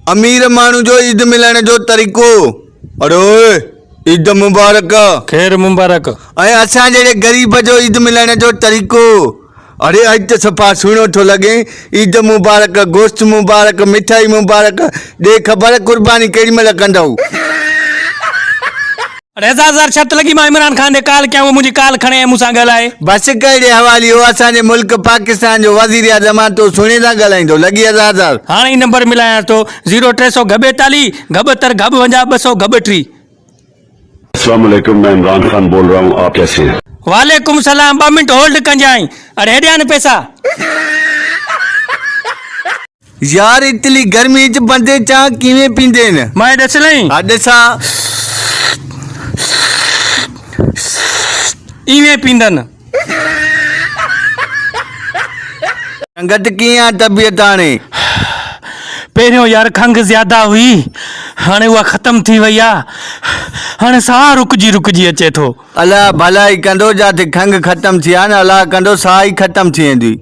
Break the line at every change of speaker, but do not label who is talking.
अमीर मानू जो ईद मिलने जो तरीको। अरे ईद मुबारक।
खैर मुबारक।
असां जहिड़े गरीब जो ईद मिलने जो तरीको। अरे अज तो सफ़ा सुहिणो थो लगे। ईद मुबारक, गोश्त मुबारक, मिठाई मुबारक। दे खबर कुर्बानी केड़ी महिल कंदव।
रेज़ा छत लगी मां इमरान खान दे काल क्या वो मुझे काल खणे मुसा गलाए
बस कड़े हवाली हो असांजे मुल्क पाकिस्तान जो वज़ीर आज़म तो सुणे सा गलाइंदो लगी 1000
हाँ ही नंबर मिलाया तो 0300 42 72 52 200
अस्सलाम वालेकुम, मैं इमरान खान बोल रहा हूँ। आप कैसे हैं?
वालेकुम सलाम। 2 मिनट होल्ड कंजाई। अरे हेडिया न पैसा
यार इतनी गर्मी च बंदे चाह किवें पींदे न।
मैं दस लई
ॾिसां
इवें पींदन।
संगत कीअं तबियत हाणे?
पहिरियों यार खंघ ज्यादा हुई, हाणे उहा ख़त्म थी वई आ। हाणे साह रुकजी अचे थो।
अल्लाह भलाई कंदो, जाते खंघ ख़त्म थी आहे न, अल्लाह कंदो साह ई ख़त्म थी वेंदी।